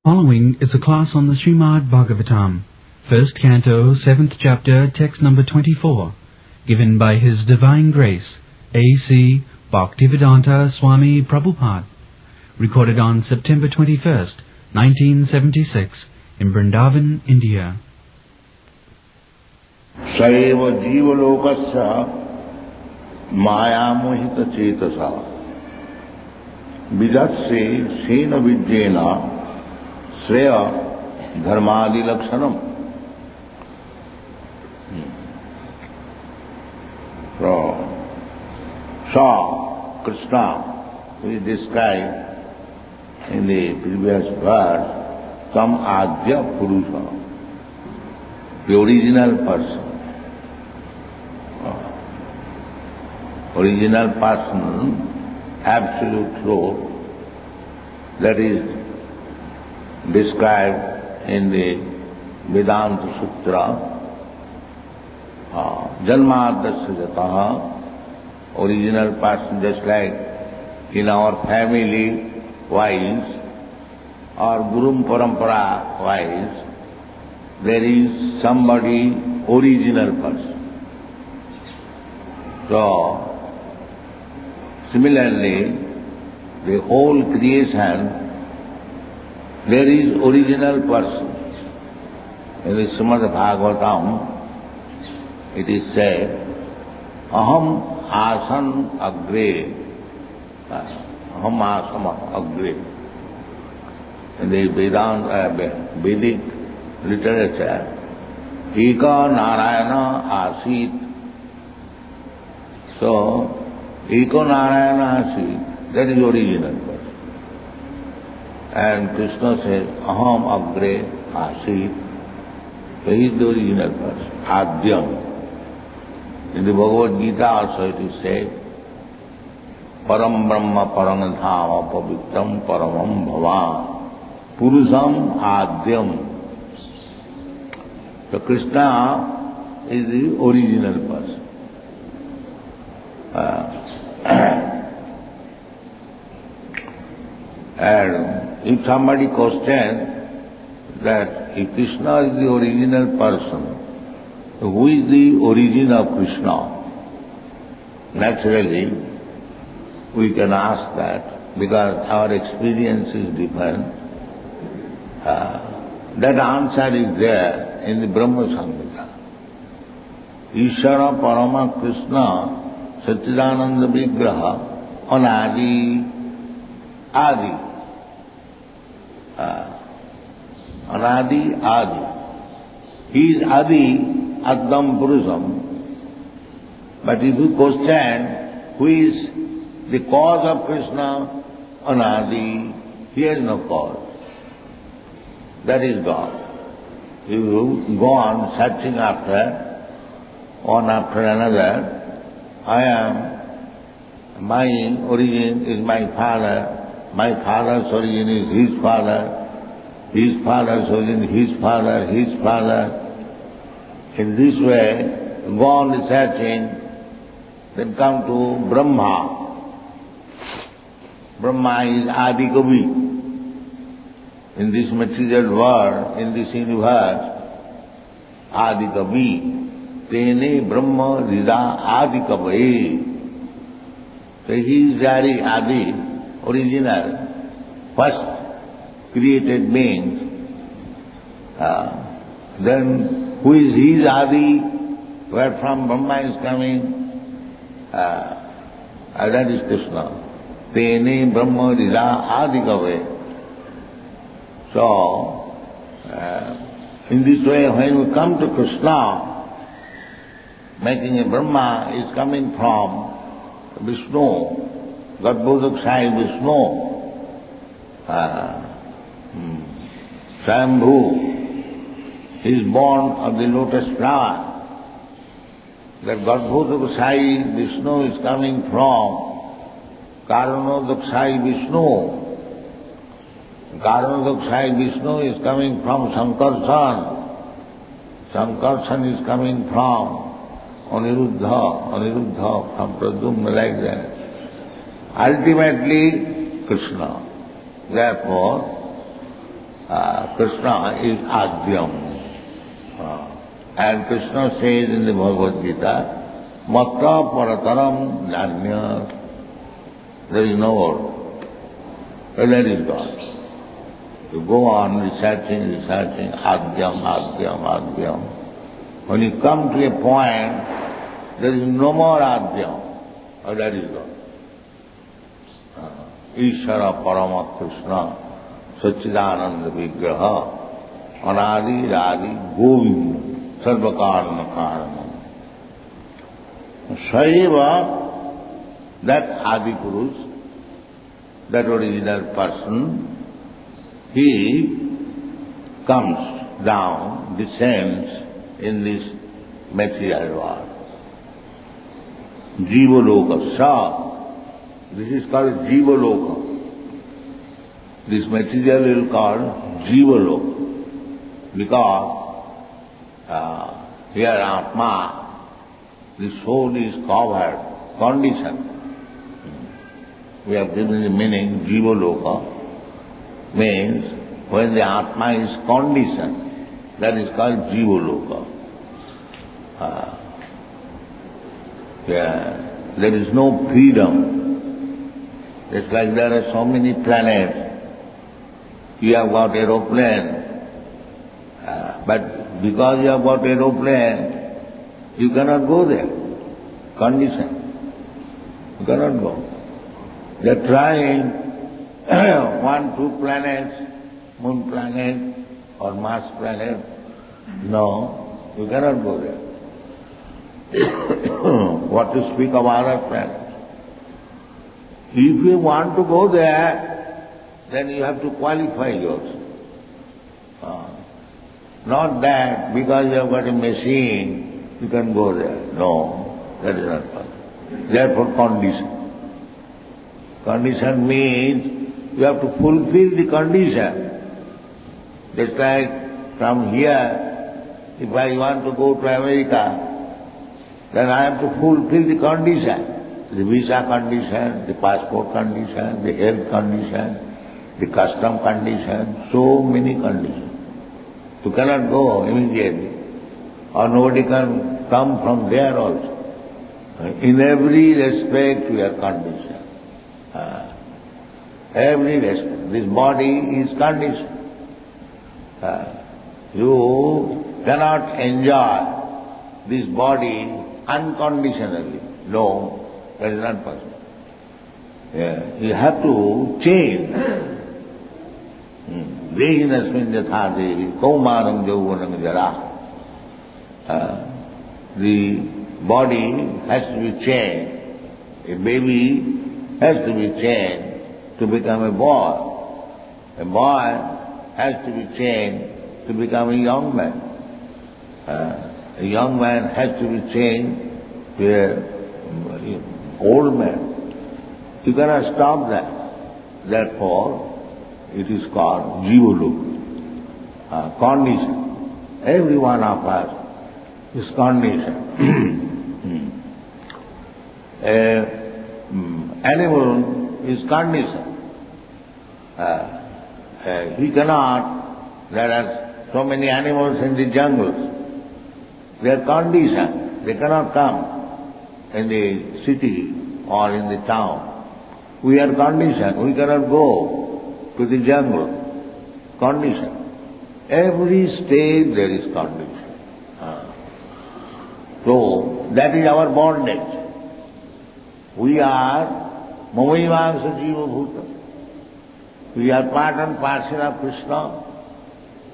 Following is a class on the Srimad Bhagavatam, first canto, 7th chapter, text number 24, given by His Divine Grace, A.C. Bhaktivedanta Swami Prabhupada, recorded on September 21st, 1976, in Vrindavan, India. सैव जीवलोकस्य मायामोहित चेतसा विदत्से सेन विद्येन श्रेय धर्मादि लक्षणम. So Krishna, we described in the previous verse, Tam Adya Purusha, the original person. Original person, absolute truth, that is described in the Vedanta Sutra, Janmadasya Jataha, original person, just like in our family wise or Gurum Parampara wise, there is somebody original person. So, similarly, the whole creation, there is original person. In the Srimad Bhagavatam, it is said, Aham asan agre. Aham asam agre. In the Vedic literature, Eka Narayana asit. So, Eko Narayana asit, that is original person. And Krishna says, Aham agre asit. So he is the original person, Adyam. In the Bhagavad Gita also it is said, Param Brahma Parang Dhama Pavitram Paramam Bhava Purusam Adyam. So Krishna is the original person. And if somebody questions that if Krishna is the original person, who is the origin of Krishna? Naturally, we can ask that because our experience is different. That answer is there in the Brahma Samhita. Ishvara Parama Krishna Satchidananda Vigraha Anadi Adi. Anadi Adi. He is Adi, Adam Purusam. But if you question who is the cause of Krishna, Anadi, he has no cause. That is God. You go on searching after, one after another, my origin is my father's origin is his father's origin his father. In this way, go on researching, then come to Brahma. Brahma is Adi Kavi. In this material world, in this universe, Adi Kavi. Tene Brahma Rida Adi Kavi. So he is very Adi, original, first created beings. Then who is his Adi, where from Brahma is coming? That is Krishna. Tene Brahma Rida Adi Kavi. So, in this way, when we come to Krishna, making a Brahma is coming from Vishnu, Garbhodakshai Vishnu, Swayambhu. He is born of the lotus flower. That Garbhodakshai Vishnu is coming from Karanodakshai Vishnu. Karanodakshai Vishnu is coming from Sankarsana. Sankarsana is coming from Aniruddha from Pradyumna, like that. Ultimately, Krishna. Therefore, Krishna is Adyam. And Krishna says in the Bhagavad Gita, Matra Parataram Nanya. There is no word. Well, that is God. You go on researching, Adyam, Adyam, Adyam. When you come to a point, there is no more Adyam. Well, that is God. Ishara Parama Krishna Sachidananda Vigraha Anadi Radi Govinda Sarvakarana Karana. Shaiva, that Adi Purush, that original person, he comes down, descends in this material world. Jiva Loka Sa. This is called Jiva Loka. This material is called Jiva Loka. Because here Atma, the soul is covered, conditioned. We have given the meaning, Jiva Loka, means when the Atma is conditioned, that is called Jiva Loka. There is no freedom. It's like there are so many planets. You have got aeroplane, but because you have got aeroplane, you cannot go there. Condition. You cannot go. They are trying 1, 2 planets, moon planet or Mars planet. No, you cannot go there. What to speak of other planets? If you want to go there, then you have to qualify yourself. Not that because you have got a machine, you can go there. No, that is not possible. Therefore, condition. Condition means you have to fulfill the condition. Just like from here, if I want to go to America, then I have to fulfill the condition. The visa condition, the passport condition, the health condition, the custom condition, so many conditions. You cannot go immediately, or nobody can come from there also. In every respect we are conditioned. Every respect. This body is conditioned. You cannot enjoy this body unconditionally. No, that is not possible. You have to change. Dehinasmin yatha devi kaumaram yauvanam jara. The body has to be changed. A baby has to be changed to become a boy. A boy has to be changed to become a young man. A young man has to be changed to an old man. You cannot stop that. Therefore, it is called Jivaloka, condition. Every one of us is conditioned. Animal is conditioned. He cannot, there are so many animals in the jungles. They are conditioned. They cannot come in the city or in the town. We are conditioned. We cannot go to the jungle. Condition. Every stage there is condition. So that is our bondage. We are Mamaivamsa Jiva Bhuta. We are part and parcel of Krishna.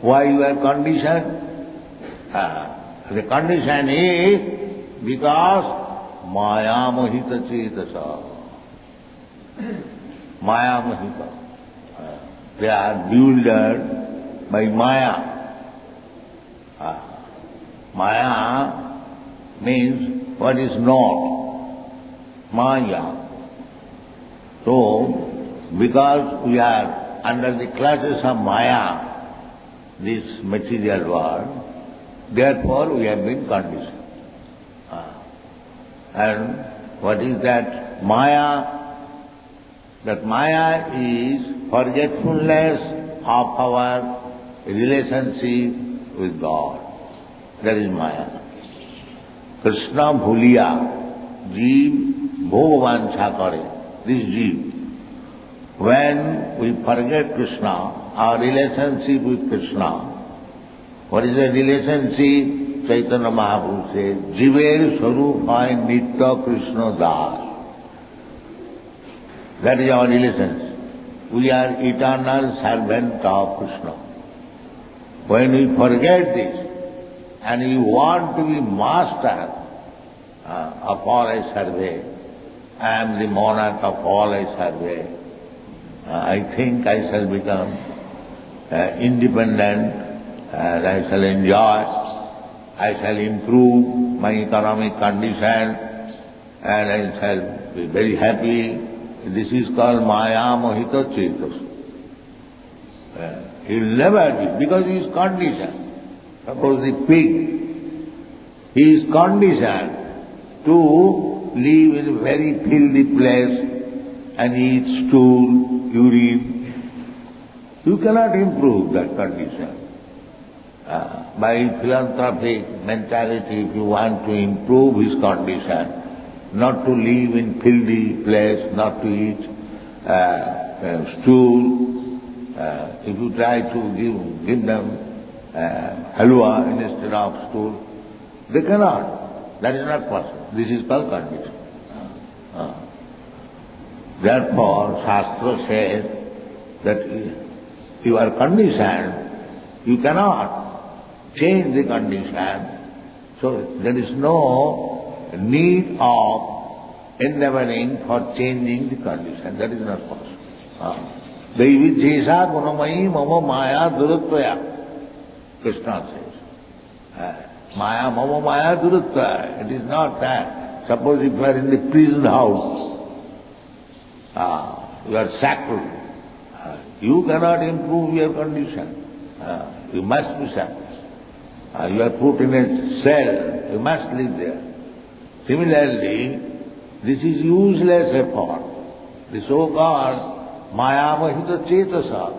Why you are conditioned? The condition is because Maya Mohita Chetasa. Maya Mohita. They are bewildered by Maya. Maya means what is not. Maya. So, because we are under the clutches of Maya, this material world, therefore we have been conditioned. And what is that Maya? That Maya is forgetfulness of our relationship with God. That is Maya. Krishna bhuliya, jeev bhogavansha kare. This jeev. When we forget Krishna, our relationship with Krishna, what is the relationship? Chaitanya Mahaprabhu says, Jiver Swarupay Nitya Krishna Das. That is our relationship. We are eternal servant of Krishna. When we forget this, and we want to be master of all I survey, I am the monarch of all I survey, I think I shall become independent, and I shall enjoy, I shall improve my economic condition, and I shall be very happy. This is called Maya Mohita Chetas. He will never be, because he is conditioned. Suppose the pig, he is conditioned to live in a very filthy place and eat stool, urine. You cannot improve that condition. By philanthropic mentality, if you want to improve his condition, not to live in filthy place, not to eat stool, if you try to give them halwa instead of stool, they cannot. That is not possible. This is called condition. Therefore, Shastra says that you are conditioned, you cannot change the condition, so there is no need of endeavoring for changing the condition. That is not possible. Devi Jesa Gunamayi Mama Maya Durutvaya, Krishna says. Maya Mama Maya Durutvaya. It is not that. Suppose if you are in the prison house, you are shackled, you cannot improve your condition. You must be shackled. You are put in a cell, you must live there. Similarly, this is useless effort. The so-called Maya Mohita Chetasa,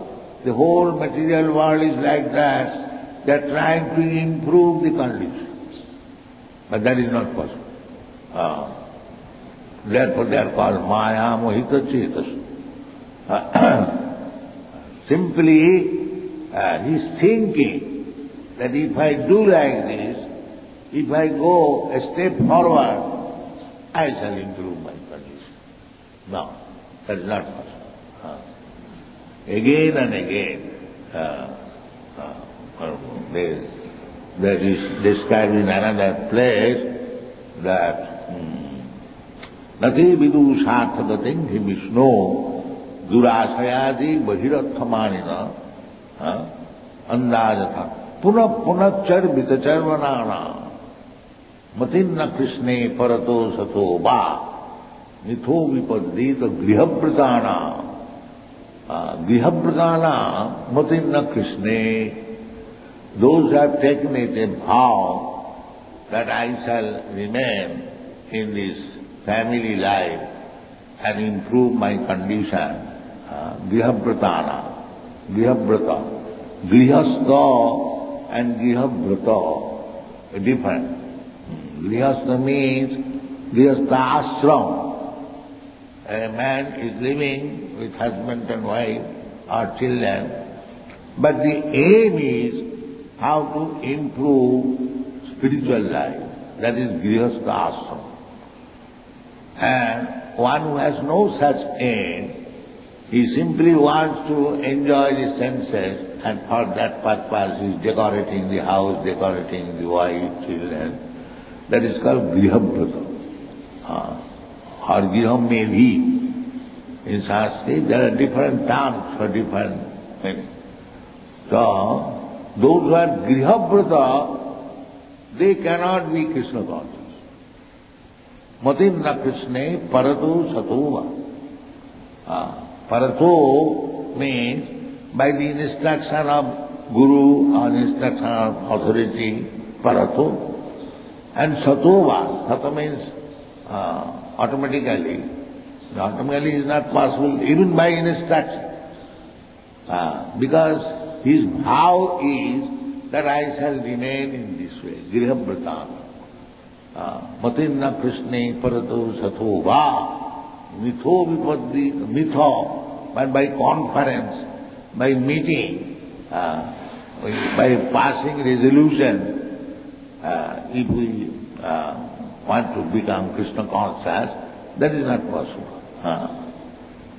the whole material world is like that. They are trying to improve the conditions. But that is not possible. Therefore they are called Maya Mohita Chetasa. Simply, he is thinking that if I do like this, if I go a step forward, I shall improve my condition. No, that is not possible. Again and again, there is described in another place that Nati vidu sarthagatim hi Vishnu durasayadi bahirathamanina andajatha puna punachar vitacharvanana matinna krishne parato sato va nitho vipaddita grihabhratana grihabhratana matinna krishne. Those who have taken it a vow that I shall remain in this family life and improve my condition, grihabhratana, grihabhrata, grihastha and grihabhrata are different. Grihastha means grihastha ashram. A man is living with husband and wife or children, but the aim is how to improve spiritual life. That is grihastha ashram. And one who has no such aim, he simply wants to enjoy the senses, and for that purpose he is decorating the house, decorating the wife, children. That is called grihabhrata. Or griham mevi. In Sanskrit there are different terms for different things. So, those who are grihabhrata, they cannot be Krishna conscious. Matinna Krishne parato satova. Parato means by the instruction of Guru or instruction of authority, parato. And satova, sata means automatically. Automatically is not possible even by instruction. Because his vow is that I shall remain in this way, Grihavratan. Matinna Krishne Parato Satho Va, Mitho Vipaddi, Mitho, by conference, by meeting, by passing resolution, if we want to become Krishna conscious, that is not possible.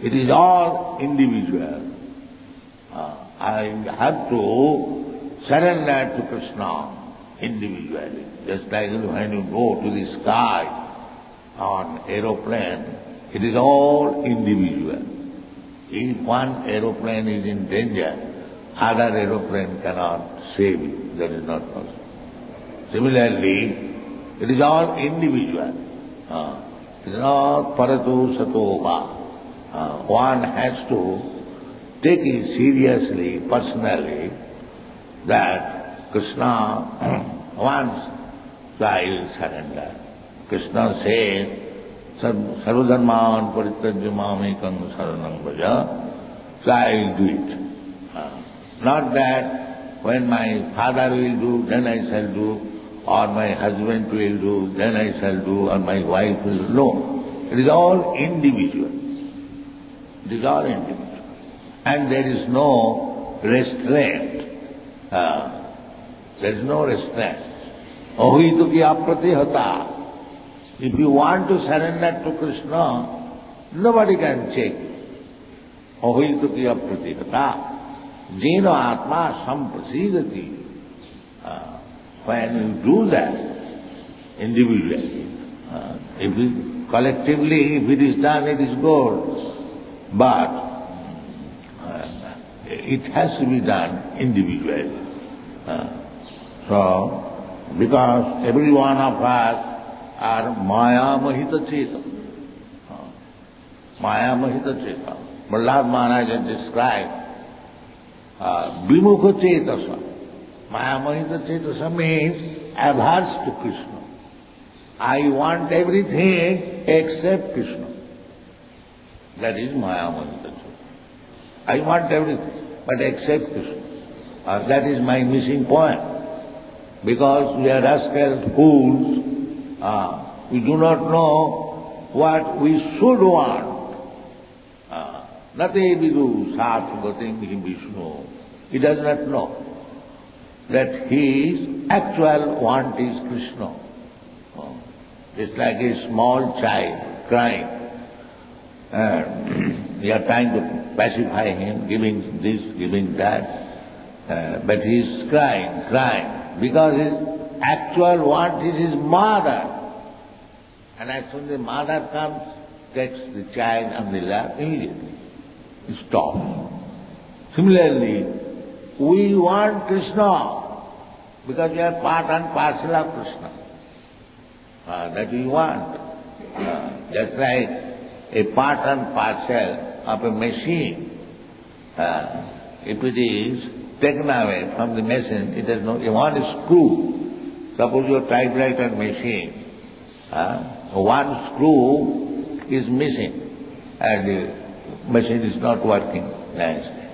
It is all individual. I have to surrender to Krishna individually. Just like when you go to the sky on aeroplane, it is all individual. If one aeroplane is in danger, other aeroplane cannot save it. That is not possible. Similarly, it is all individual. It is not parato satova. One has to take it seriously, personally, that Krishna wants, so I will surrender. Krishna says, Sarvadharman parityajya mamekam saranam bhaja, so I will do it. Not that when my father will do, then I shall do, or my husband will do, then I shall do, or my wife will do. No. It is all individual. It is all individual. And there is no restraint. There is no restraint. Ahito ki apratihata. If you want to surrender to Krishna, nobody can check. Ahito ki apratihata. Jena atma samprasidati. When you do that individually, collectively, if it is done, it is good. But it has to be done individually. So, because every one of us are Maya Mahita Cheta. Maya Mahita Cheta. Prahlad Maharaj has described Vimukha Chetasa. Maya Mahita Chetasa means averse to Krishna. I want everything except Krishna. That is Maya Mahita Chetasa. I want everything, but except Krishna. That is my missing point. Because we are rascal fools, we do not know what we should want. Nate vidu sat gatim Vishnu. He does not know that his actual want is Krishna. It's like a small child crying. We are trying to pacify him, giving this, giving that. But he is crying, because his actual want is his mother. And as soon as the mother comes, takes the child on the lap, immediately he stops. Similarly, we want Krishna, because we are part and parcel of Krishna. That we want. Just like a part and parcel of a machine. If it is taken away from the machine, it has no one screw. Suppose your typewriter machine, one screw is missing and the machine is not working nicely.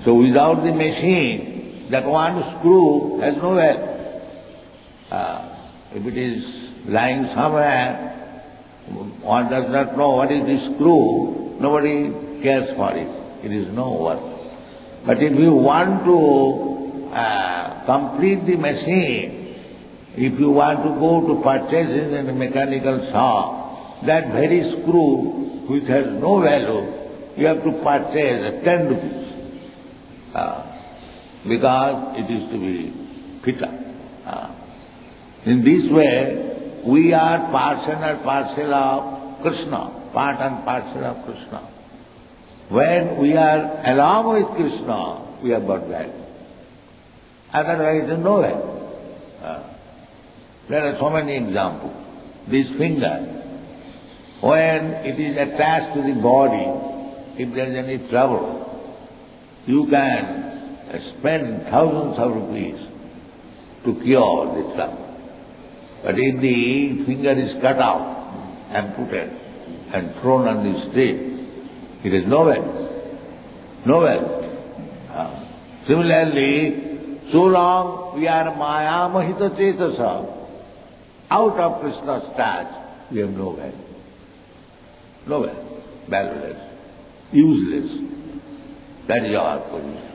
So without the machine, that one screw has no value. If it is lying somewhere, one does not know what is the screw, nobody cares for it. It is no work. But if you want to complete the machine, if you want to go to purchase it in a mechanical shop, that very screw, which has no value, you have to purchase at 10 rupees. Because it is to be fitted. In this way, we are parcel and parcel of Krishna, part and parcel of Krishna. When we are along with Krishna, we have got value. Otherwise, there is no value. There are so many examples. This finger, when it is attached to the body, if there is any trouble, you can spend thousands of rupees to cure the trouble. But if the finger is cut out, amputated, and thrown on the street, it is no value. No value. Similarly, so long we are Maya Mahita Cetasa, out of Krishna's touch, we have no value. No value. Valueless. Useless. That is our position.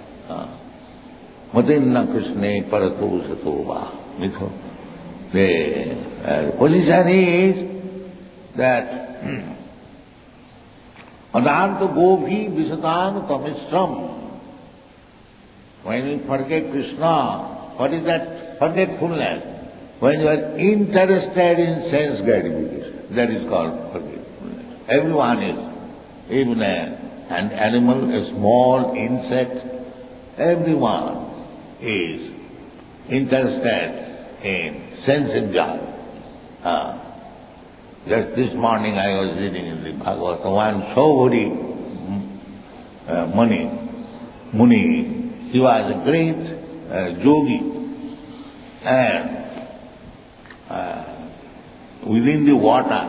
Matinna Krishna Parato Sato Va. The position is that Adanta Gopi Visatang Tamistram. When we forget Krishna, what is that forgetfulness? When you are interested in sense gratification, that is called forgetfulness. Everyone is, even an animal, a small insect, everyone is interested in sense enjoyment. Just this morning I was reading in the Bhagavata, one Saubhari Muni, he was a great yogi, and within the water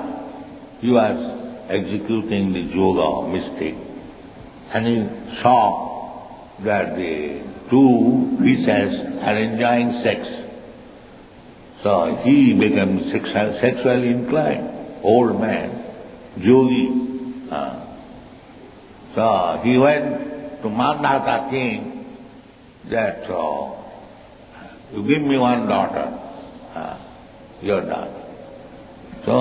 he was executing the yoga mystic, and he saw that the two fishes are enjoying sex. So he became sexually inclined, old man, yogi. So he went to Mandata king that you give me one daughter, your daughter. So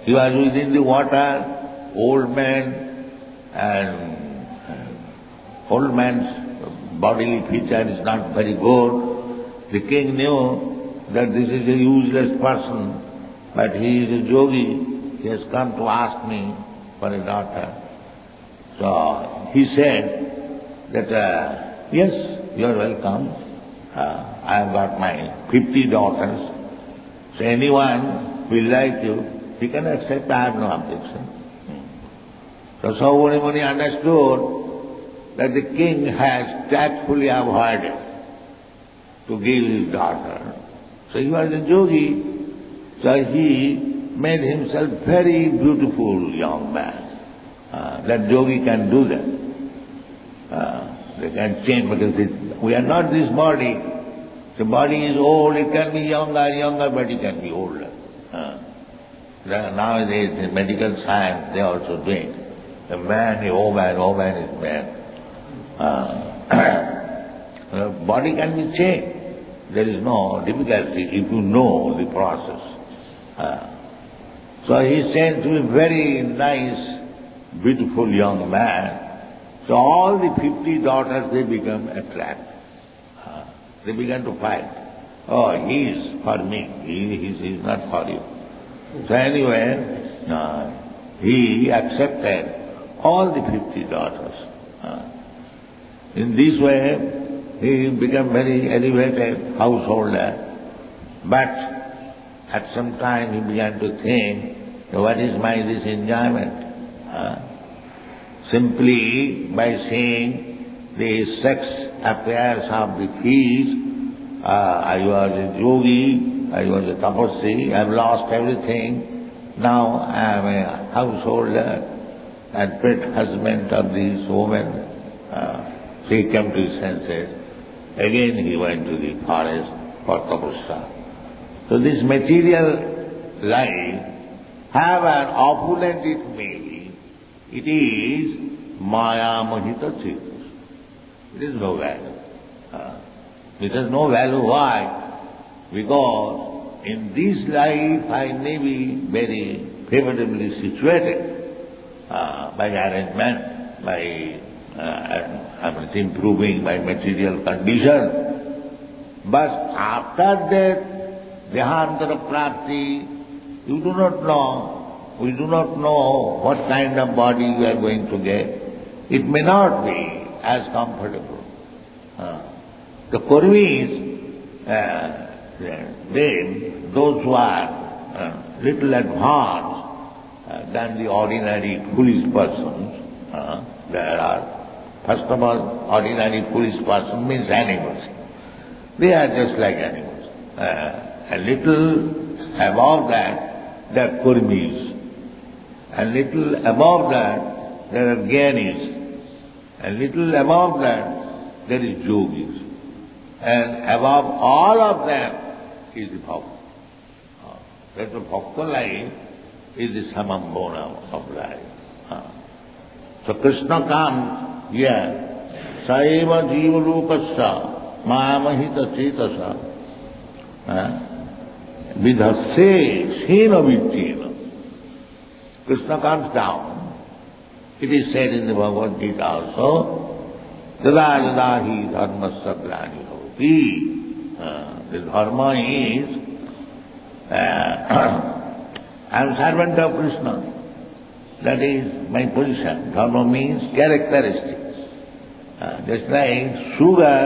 he was within the water, old man, and old man's bodily feature is not very good. The king knew that this is a useless person, but he is a yogi, he has come to ask me for a daughter. So he said that, yes, you are welcome. I have got my 50 daughters. So anyone who will like you, he can accept, I have no objection. So Saubhari Muni understood that the king has tactfully avoided to give his daughter. So he was a yogi, so he made himself very beautiful young man. That yogi can do that. They can change because we are not this body. The body is old, it can be younger, but it can be older. Nowadays in medical science they are also doing. The man is woman is man. The body can be changed. There is no difficulty if you know the process. So he seems to be a very nice, beautiful young man. So all the 50 daughters, they become attracted. They began to fight. Oh, he is for me, he is not for you. So anyway, he accepted all the 50 daughters. In this way, he became very elevated householder. But at some time he began to think, what is my this enjoyment? Simply by seeing the sex affairs of the fish, I was a yogi, I was a tapasvi, I have lost everything. Now I am a householder and pet husband of this woman. So he came to his senses. Again he went to the forest for tapasya. So this material life, however opulent it may be, it is Maya Mahita Cetas. It is no value. It has no value. Why? Because in this life I may be very favorably situated by arrangement, by improving my material condition. But after that, Dehantara Prapti, you do not know. We do not know what kind of body we are going to get. It may not be as comfortable. The Kurmis, those who are little advanced than the ordinary foolish persons, there are, first of all, ordinary foolish person means animals. They are just like animals. A little above that, they are Kurmis. A little above that, there are Gyanis. A little above that, there is yogis. And above all of them is the bhakta. That the bhakta life is the samambona of life. So Krishna comes here, Saiva Jiva Rupasya Mamahita Chetasa Vidhase Sena Vittena. Krishna comes down. It is said in the Bhagavad Gita also, Dada Dada Hi Dharmasya Glani Bhavati. The dharma is, I am servant of Krishna. That is my position. Dharma means characteristics. Just like sugar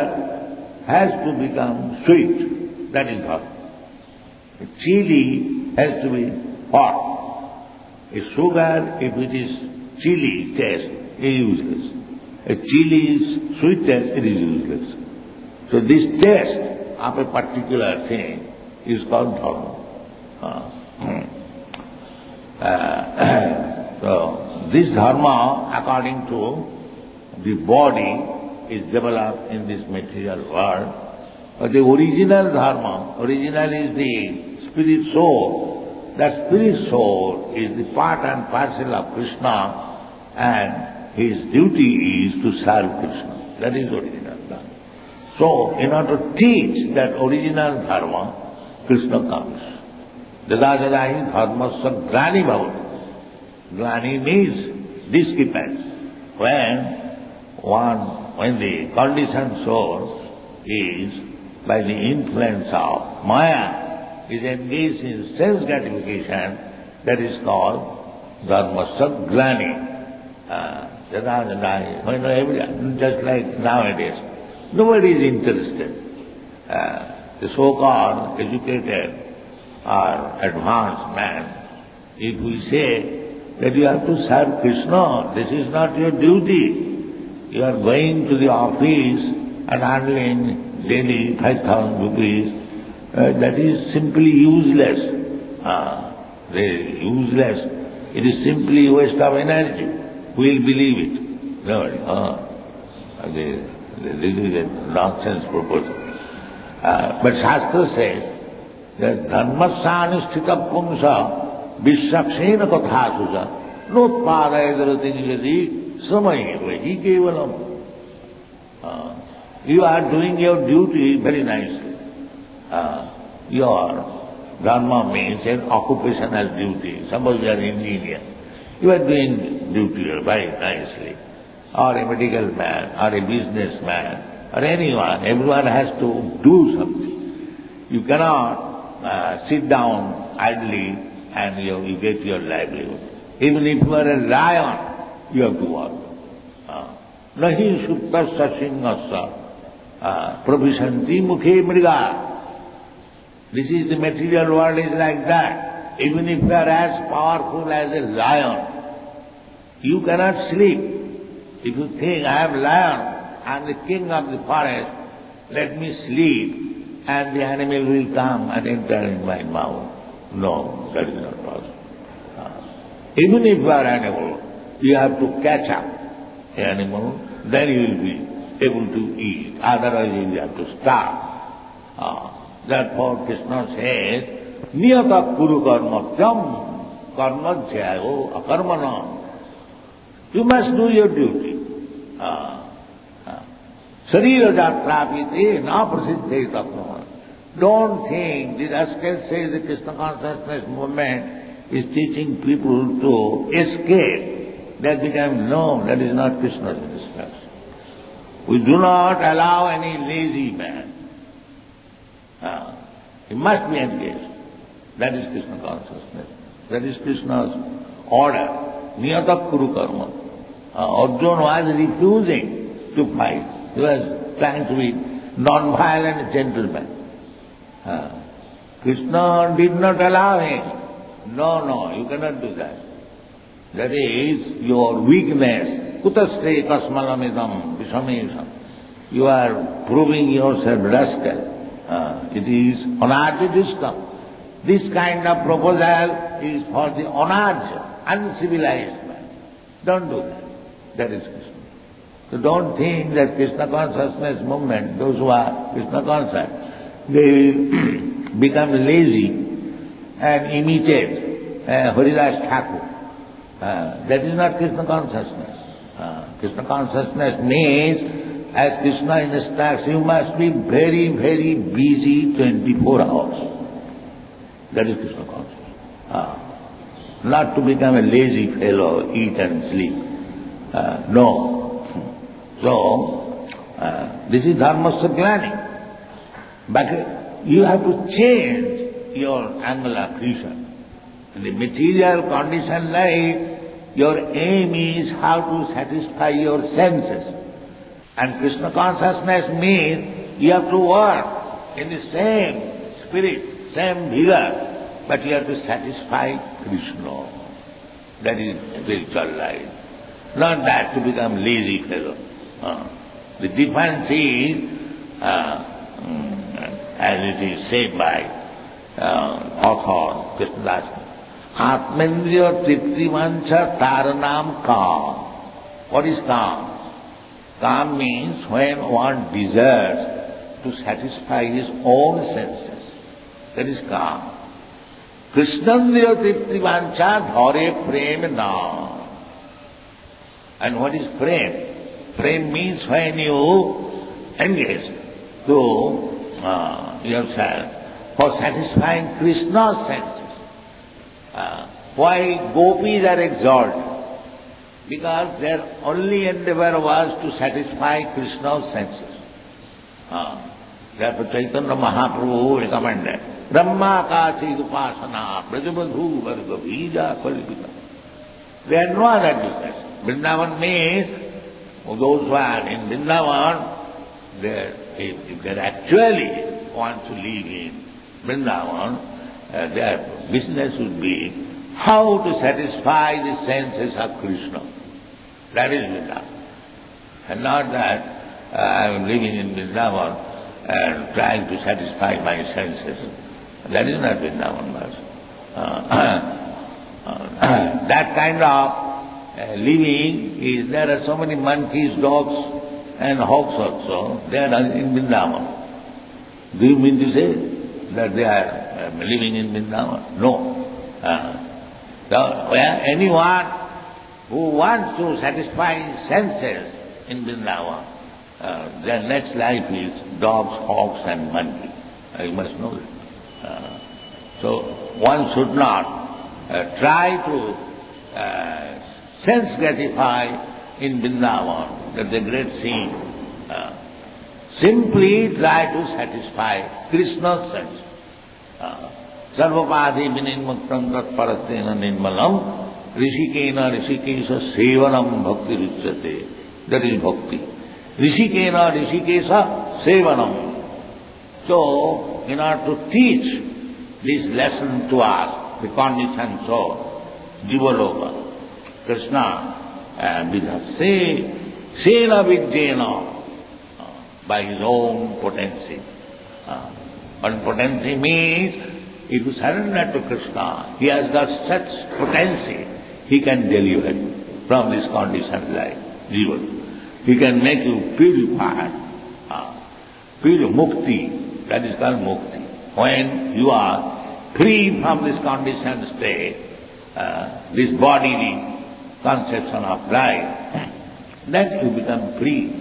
has to become sweet, that is dharma. A chili has to be hot. A sugar, if it is chili taste, it is useless. A chili's sweet taste, it is useless. So this taste of a particular thing is called dharma. So this dharma, according to the body, is developed in this material world. But the original dharma, original is the spirit soul. That spirit soul is the part and parcel of Krishna, and his duty is to serve Krishna. That is original dharma. So, in order to teach that original dharma, Krishna comes. Dada dada hi dharmasya glani bhavati. Glani means discrepance. When the conditioned soul is, by the influence of Maya, is engaged in sense gratification, that is called dharmasya glani. Dada dada hi. When everyone, just like nowadays, nobody is interested. The so-called educated or advanced man, if we say that you have to serve Krishna, this is not your duty. You are going to the office and earning daily 5,000 rupees, that is simply useless. Useless. It is simply waste of energy. Who will believe it? Nobody. This is a nonsense proposal. But Shastra says that dharmasya pumsa vishyaksena kathasuja notpadayadharati nijati samayevahi kevalam. You are doing your duty very nicely. Your dharma means an occupational duty. Suppose you are an engineer. You are doing duty very nicely. Or a medical man, or a businessman, or anyone. Everyone has to do something. You cannot sit down idly and you get your livelihood. Even if you are a lion, you have to work. Nahi suttasya singhasya pravishanti mukhe mriga. This is the material world is like that. Even if you are as powerful as a lion, you cannot sleep. If you think, I am lion, I am the king of the forest, let me sleep, and the animal will come and enter in my mouth. No, that is not possible. Even if you are animal, you have to catch up the animal, then you will be able to eat. Otherwise you will have to starve. Therefore Krishna says, Niyata kuru karmatyam karma jyayo akarmanam. You must do your duty. Sarira jatrapite na prasiddhe tapna. Don't think, the rascal says the Krishna consciousness movement is teaching people to escape. That becomes, no, that is not Krishna's instruction. We do not allow any lazy man. He must be engaged. That is Krishna consciousness. That is Krishna's order. Niyata kuru karma. Arjuna was refusing to fight. He was trying to be non-violent gentleman. Krishna did not allow him. No, you cannot do that. That is your weakness. Kutaste kasmalamidam visamesam. You are proving yourself rascal. It is anarjadishtam. This kind of proposal is for the anarja, uncivilized man. Don't do that. That is Krishna. So don't think that Krishna consciousness movement, those who are Krishna conscious, they become lazy and imitate Haridas Thakur. That is not Krishna consciousness. Krishna consciousness means, as Krishna instructs, you must be very, very busy 24 hours. That is Krishna consciousness. Not to become a lazy fellow, eat and sleep. No. So, this is dharmasya planning. But you have to change your angle of vision. In the material conditioned life, your aim is how to satisfy your senses. And Krishna consciousness means you have to work in the same spirit, same vigor, but you have to satisfy Krishna. That is spiritual life. Not that to become lazy fellow. The difference is, as it is said by author Krishnadas, Atmendriya Triptimancha Taranam Kam. What is Kam? Kam means when one desires to satisfy his own senses. That is Kam. Krishnandriya Triptimancha Dhare Prem Na. And what is Prem? Prem means when you engage to yourself for satisfying Krishna's senses. Why gopis are exalted? Because their only endeavor was to satisfy Krishna's senses. Therefore Chaitanya Mahaprabhu recommended Brahma Kachi Upasana Brajabadhu Varga Bija Kalpita. They had no other business. Vrindavan means those who are in Vrindavan, if they actually want to live in Vrindavan, their business would be how to satisfy the senses of Krishna. That is Vrindavan. And not that I am living in Vrindavan and trying to satisfy my senses. That is not Vrindavan. That kind of living is, there are so many monkeys, dogs and hogs also, they are in Vrindavan. Do you mean to say that they are living in Vrindavan? No. So anyone who wants to satisfy his senses in Vrindavan, their next life is dogs, hogs and monkeys. You must know it. So one should not try to sense gratify in Vrindavan. That's a great sin. Simply try to satisfy Krishna's sense. Sarvapadhi vinimuktam tatparastena nirmalam rishikena rishikesa sevanam bhakti ruchyate. That is bhakti. Rishikena rishikesa sevanam. So, in order to teach this lesson to us, the conditioned soul, Jivaloka, Krishna vidhase sena vidyena, by his own potency. And potency means if you surrender to Krishna, he has got such potency, he can deliver you from this conditioned life, Jiva. He can make you purified, pure mukti, that is called mukti. When you are free from this conditioned state, this bodily conception of life, then you become free.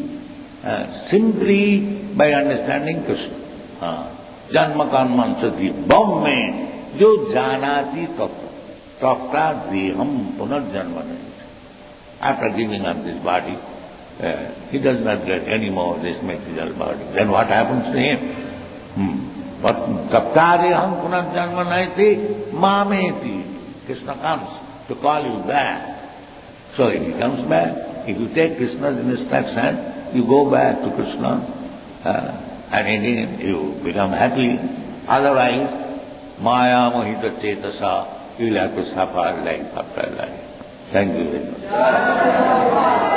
Simply by understanding Krishna. Janma karman sati bhav mein jo janati tapta deham punarjanma nahi. After giving up this body, he does not get any more this material body. Then what happens to him? What tapta deham punarjanma nahi mameti. Krishna comes to call you back. So if he comes back, if you take Krishna's instruction, you go back to Krishna, and again you become happy. Otherwise, Maya Mohita Chetasa, you will have to suffer life after life. Thank you very much.